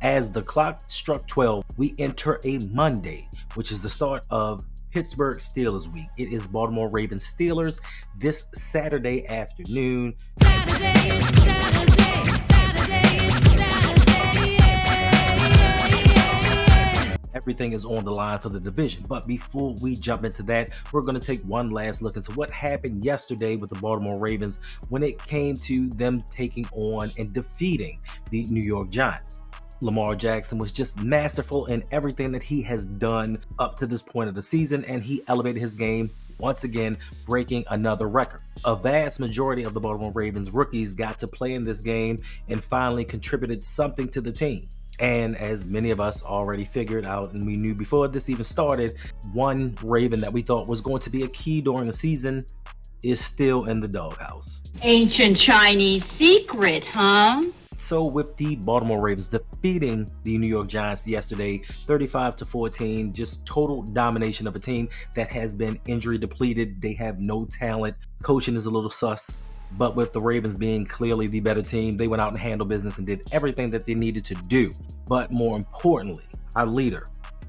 As the clock struck 12, we enter a Monday, which is the start of Pittsburgh Steelers week. It is Baltimore Ravens Steelers this Saturday afternoon. Everything is on the line for the division. But before we jump into that, we're going to take one last look into what happened yesterday with the Baltimore Ravens when it came to them taking on and defeating the New York Giants. Lamar Jackson was just masterful in everything that he has done up to this point of the season, and he elevated his game once again, breaking another record. A vast majority of the Baltimore Ravens rookies got to play in this game and finally contributed something to the team. And as many of us already figured out and we knew before this even started, one Raven that we thought was going to be a key during the season is still in the doghouse. Ancient Chinese secret, huh? So with the Baltimore Ravens defeating the New York Giants yesterday, 35-14, just total domination of a team that has been injury depleted. They have no talent. Coaching is a little sus. But with the Ravens being clearly the better team, they went out and handled business and did everything that they needed to do. But more importantly, our leader,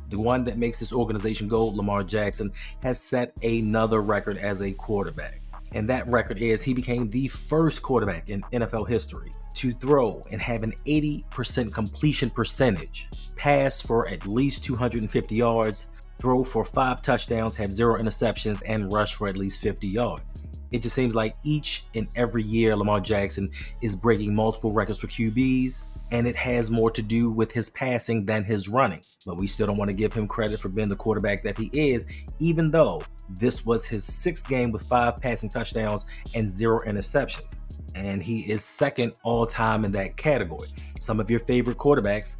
the one that makes this organization go, Lamar Jackson, has set another record as a quarterback. And that record is he became the first quarterback in NFL history to throw and have an 80% completion percentage, pass for at least 250 yards, throw for 5 touchdowns, have 0 interceptions, and rush for at least 50 yards. It just seems like each and every year Lamar Jackson is breaking multiple records for QBs, and it has more to do with his passing than his running. But we still don't want to give him credit for being the quarterback that he is, even though this was his 6th game with 5 passing touchdowns and 0 interceptions. And he is second all time in that category. Some of your favorite quarterbacks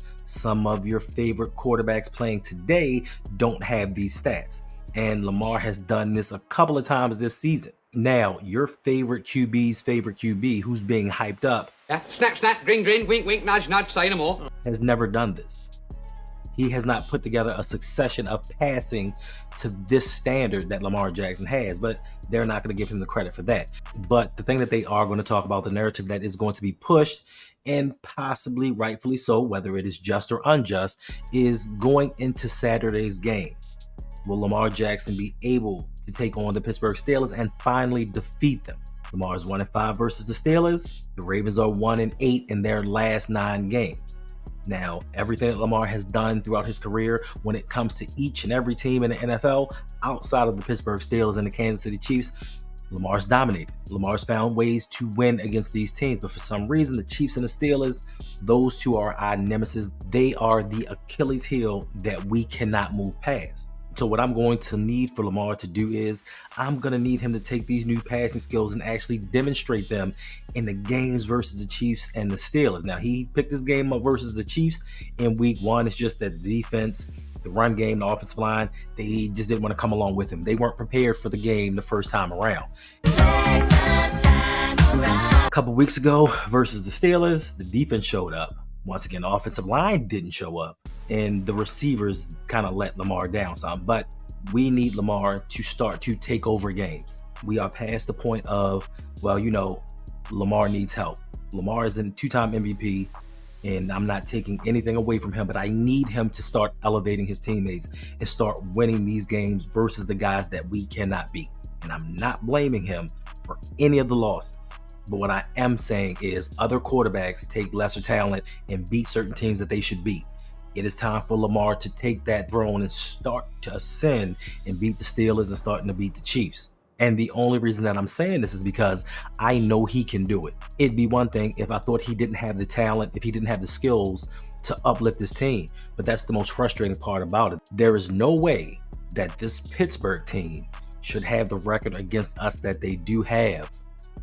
playing today don't have these stats. And Lamar has done this a couple of times this season. Now, your favorite QB's favorite QB, who's being hyped up, snap, snap, grin, grin, wink, wink, nudge, nudge, say no more, has never done this. He has not put together a succession of passing to this standard that Lamar Jackson has, but they're not going to give him the credit for that. But the thing that they are going to talk about, the narrative that is going to be pushed, and possibly rightfully so, whether it is just or unjust, is going into Saturday's game. Will Lamar Jackson be able to take on the Pittsburgh Steelers and finally defeat them? Lamar is 1-5 versus the Steelers. The Ravens are 1-8 in their last 9 games. Now, everything that Lamar has done throughout his career when it comes to each and every team in the NFL, outside of the Pittsburgh Steelers and the Kansas City Chiefs, Lamar's dominated. Lamar's found ways to win against these teams, but for some reason, the Chiefs and the Steelers, those two are our nemesis. They are the Achilles heel that we cannot move past. So what I'm going to need for Lamar to do is I'm going to need him to take these new passing skills and actually demonstrate them in the games versus the Chiefs and the Steelers. Now, he picked this game up versus the Chiefs in week 1. It's just that the defense, the run game, the offensive line, they just didn't want to come along with him. They weren't prepared for the game the first time around. A couple weeks ago versus the Steelers, the defense showed up. Once again, the offensive line didn't show up, and the receivers kind of let Lamar down some. But we need Lamar to start to take over games. We are past the point of, Lamar needs help. Lamar is a 2-time MVP, and I'm not taking anything away from him, but I need him to start elevating his teammates and start winning these games versus the guys that we cannot beat. And I'm not blaming him for any of the losses. But what I am saying is other quarterbacks take lesser talent and beat certain teams that they should beat. It is time for Lamar to take that throne and start to ascend and beat the Steelers and starting to beat the Chiefs. And the only reason that I'm saying this is because I know he can do it. It'd be one thing if I thought he didn't have the talent, if he didn't have the skills to uplift his team. But that's the most frustrating part about it. There is no way that this Pittsburgh team should have the record against us that they do have,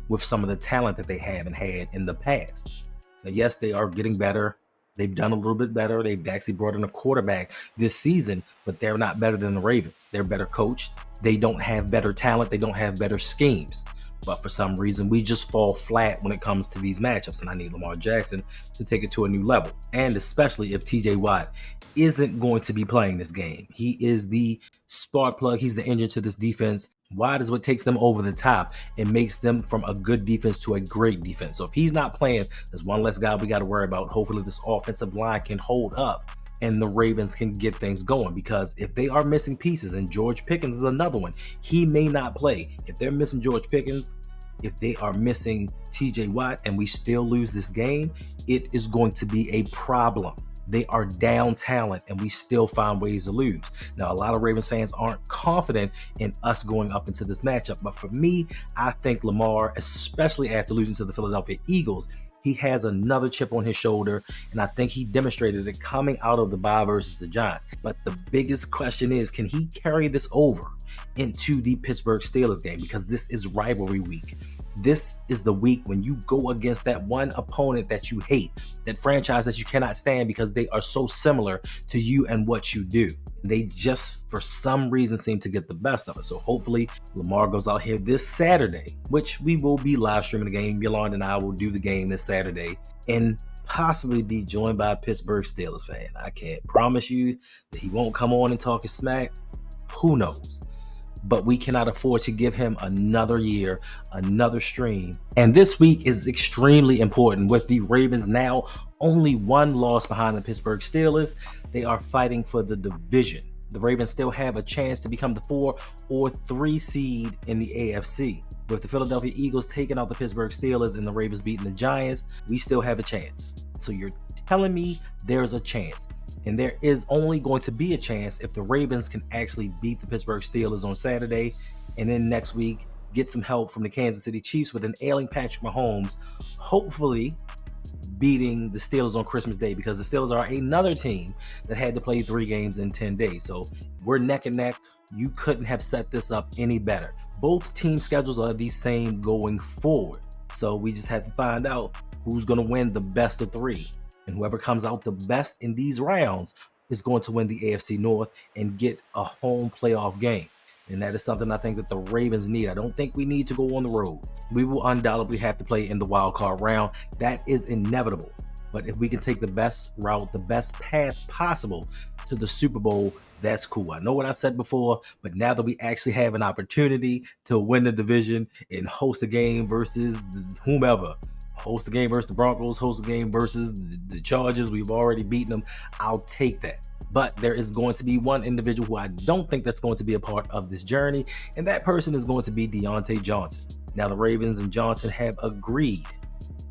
with some of the talent that they haven't had in the past. Now, yes, they are getting better. They've done a little bit better. They've actually brought in a quarterback this season, but they're not better than the Ravens. They're better coached. They don't have better talent. They don't have better schemes. But for some reason, we just fall flat when it comes to these matchups, and I need Lamar Jackson to take it to a new level. And especially if TJ Watt isn't going to be playing this game. He is the spark plug. He's the engine to this defense. Wide is what takes them over the top and makes them from a good defense to a great defense. So if he's not playing, there's one less guy we got to worry about. Hopefully this offensive line can hold up and the Ravens can get things going, because if they are missing pieces, and George Pickens is another one, he may not play. If they're missing George Pickens, if they are missing TJ Watt and we still lose this game, it is going to be a problem. They are down talent and we still find ways to lose. Now, a lot of Ravens fans aren't confident in us going up into this matchup, but for me, I think Lamar, especially after losing to the Philadelphia Eagles, he has another chip on his shoulder, and I think he demonstrated it coming out of the bye versus the Giants. But the biggest question is, can he carry this over into the Pittsburgh Steelers game? Because this is rivalry week. This is the week when you go against that one opponent that you hate, that franchise that you cannot stand because they are so similar to you and what you do. They just, for some reason, seem to get the best of it. So hopefully Lamar goes out here this Saturday, which we will be live streaming the game. Yolanda and I will do the game this Saturday and possibly be joined by a Pittsburgh Steelers fan. I can't promise you that he won't come on and talk his smack. Who knows? But we cannot afford to give him another year, another stream. And this week is extremely important with the Ravens now only one loss behind the Pittsburgh Steelers. They are fighting for the division. The Ravens still have a chance to become the 4 or 3 seed in the AFC. With the Philadelphia Eagles taking out the Pittsburgh Steelers and the Ravens beating the Giants, we still have a chance. So you're telling me there's a chance. And there is only going to be a chance if the Ravens can actually beat the Pittsburgh Steelers on Saturday, and then next week get some help from the Kansas City Chiefs with an ailing Patrick Mahomes, hopefully beating the Steelers on Christmas Day, because the Steelers are another team that had to play 3 games in 10 days. So we're neck and neck. You couldn't have set this up any better. Both team schedules are the same going forward. So we just have to find out who's going to win the best of 3. And whoever comes out the best in these rounds is going to win the AFC North and get a home playoff game. And that is something I think that the Ravens need. I don't think we need to go on the road. We will undoubtedly have to play in the wild card round. That is inevitable. But if we can take the best route, the best path possible to the Super Bowl, that's cool. I know what I said before, but now that we actually have an opportunity to win the division and host a game versus whomever, host a game versus the Broncos, host a game versus the Chargers, we've already beaten them, I'll take that. But there is going to be one individual who I don't think that's going to be a part of this journey, and that person is going to be Deontay Johnson. Now, the Ravens and Johnson have agreed.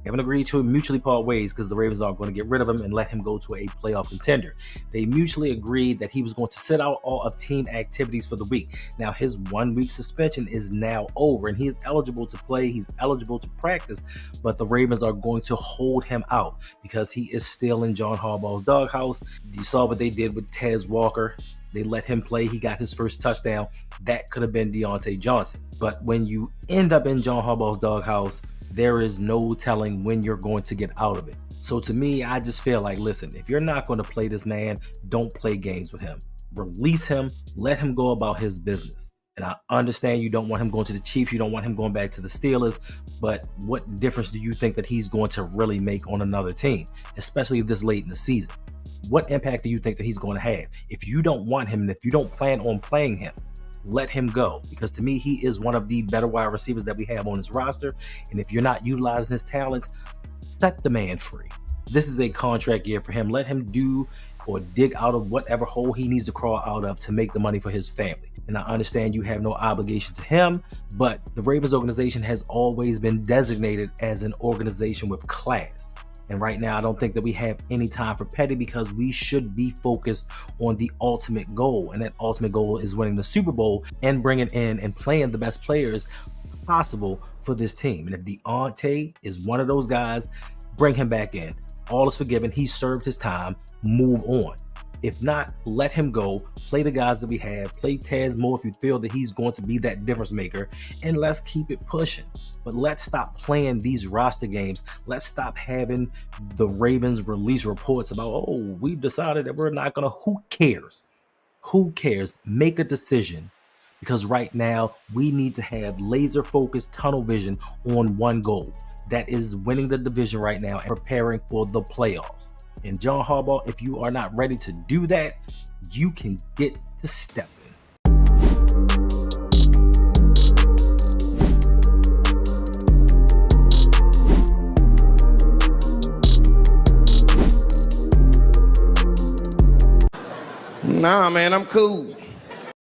They haven't agreed to mutually part ways because the Ravens aren't going to get rid of him and let him go to a playoff contender. They mutually agreed that he was going to sit out all of team activities for the week. Now, his 1-week suspension is now over and he is eligible to play. He's eligible to practice, but the Ravens are going to hold him out because he is still in John Harbaugh's doghouse. You saw what they did with Tez Walker. They let him play. He got his first touchdown. That could have been Deontay Johnson. But when you end up in John Harbaugh's doghouse, there is no telling when you're going to get out of it. So to me, I just feel like, listen, if you're not going to play this man, don't play games with him. Release him, let him go about his business. And I understand you don't want him going to the Chiefs, you don't want him going back to the Steelers, but what difference do you think that he's going to really make on another team, especially this late in the season? What impact do you think that he's going to have? If you don't want him and if you don't plan on playing him, let him go, because to me, he is one of the better wide receivers that we have on his roster. And if you're not utilizing his talents, set the man free. This is a contract year for him. Let him do or dig out of whatever hole he needs to crawl out of to make the money for his family. And I understand you have no obligation to him, but the Ravens organization has always been designated as an organization with class. And right now, I don't think that we have any time for petty, because we should be focused on the ultimate goal. And that ultimate goal is winning the Super Bowl and bringing in and playing the best players possible for this team. And if Deontay is one of those guys, bring him back in. All is forgiven. He served his time. Move on. If not, let him go. Play the guys that we have. Play Taz more if you feel that he's going to be that difference maker. And let's keep it pushing. But let's stop playing these roster games. Let's stop having the Ravens release reports about, oh, we've decided that we're not going to. Who cares? Who cares? Make a decision. Because right now, we need to have laser-focused tunnel vision on one goal. That is winning the division right now and preparing for the playoffs. And John Harbaugh, if you are not ready to do that, you can get to stepping. Nah, man, I'm cool.